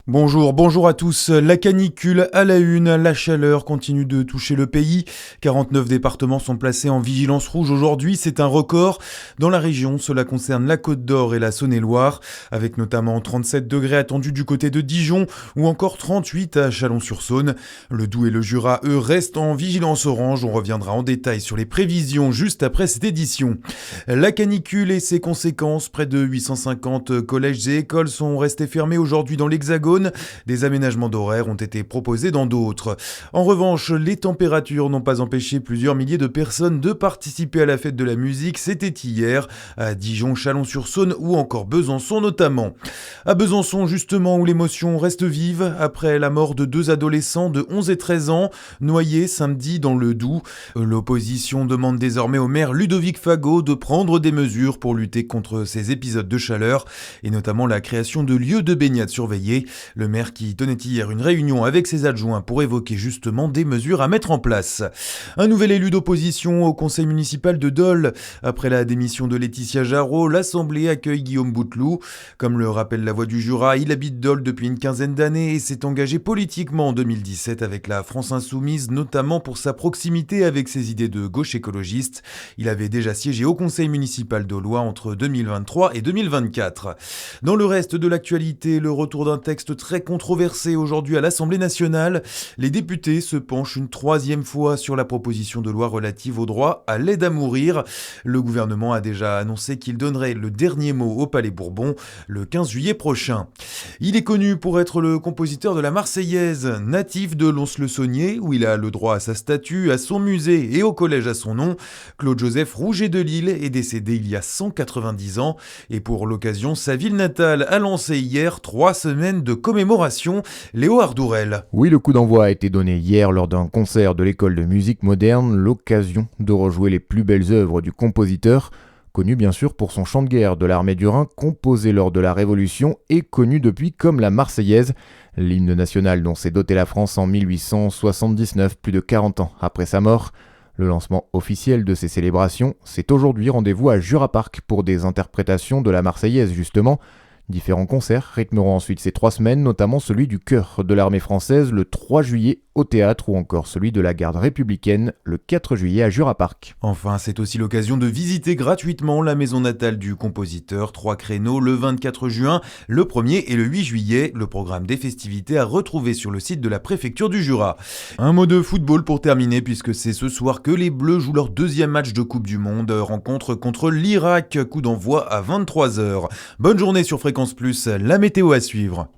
Bonjour à tous. La canicule à la une, la chaleur continue de toucher le pays. 49 départements sont placés en vigilance rouge aujourd'hui, c'est un record. Dans la région, cela concerne la Côte d'Or et la Saône-et-Loire, avec notamment 37 degrés attendus du côté de Dijon ou encore 38 à Chalon-sur-Saône. Le Doubs et le Jura, eux, restent en vigilance orange. On reviendra en détail sur les prévisions juste après cette édition. La canicule et ses conséquences, près de 850 collèges et écoles sont restés fermés aujourd'hui dans l'Hexagone. Des aménagements d'horaires ont été proposés dans d'autres. En revanche, les températures n'ont pas empêché plusieurs milliers de personnes de participer à la fête de la musique. C'était hier à Dijon, Chalon-sur-Saône ou encore Besançon notamment. À Besançon justement, où l'émotion reste vive après la mort de deux adolescents de 11 et 13 ans noyés samedi dans le Doubs. L'opposition demande désormais au maire Ludovic Fagot de prendre des mesures pour lutter contre ces épisodes de chaleur et notamment la création de lieux de baignade surveillés. Le maire qui tenait hier une réunion avec ses adjoints pour évoquer justement des mesures à mettre en place. Un nouvel élu d'opposition au conseil municipal de Dole. Après la démission de Laetitia Jarreau, l'Assemblée accueille Guillaume Bouteloup. Comme le rappelle la Voix du Jura, il habite Dole depuis une quinzaine d'années et s'est engagé politiquement en 2017 avec la France Insoumise, notamment pour sa proximité avec ses idées de gauche écologiste. Il avait déjà siégé au conseil municipal dolois entre 2023 et 2024. Dans le reste de l'actualité, le retour d'un texte très controversé aujourd'hui à l'Assemblée nationale. Les députés se penchent une troisième fois sur la proposition de loi relative au droit à l'aide à mourir. Le gouvernement a déjà annoncé qu'il donnerait le dernier mot au Palais Bourbon le 15 juillet prochain. Il est connu pour être le compositeur de la Marseillaise, natif de Lons-le-Saunier, où il a le droit à sa statue, à son musée et au collège à son nom. Claude-Joseph Rouget de Lille est décédé il y a 190 ans et pour l'occasion, sa ville natale a lancé hier 3 semaines de commémoration. Léo Ardourel. Oui, le coup d'envoi a été donné hier lors d'un concert de l'école de musique moderne, l'occasion de rejouer les plus belles œuvres du compositeur, connu bien sûr pour son chant de guerre de l'armée du Rhin composé lors de la Révolution et connu depuis comme la Marseillaise, l'hymne national dont s'est dotée la France en 1879, plus de 40 ans après sa mort. Le lancement officiel de ces célébrations, c'est aujourd'hui rendez-vous à Jura Park pour des interprétations de la Marseillaise justement. Différents concerts rythmeront ensuite ces 3 semaines, notamment celui du chœur de l'armée française le 3 juillet au théâtre ou encore celui de la garde républicaine le 4 juillet à Jura Park. Enfin, c'est aussi l'occasion de visiter gratuitement la maison natale du compositeur. 3 créneaux le 24 juin, le 1er et le 8 juillet. Le programme des festivités à retrouver sur le site de la préfecture du Jura. Un mot de football pour terminer, puisque c'est ce soir que les Bleus jouent leur deuxième match de Coupe du Monde. Rencontre contre l'Irak, coup d'envoi à 23h. Bonne journée sur Fréquence Plus, la météo à suivre.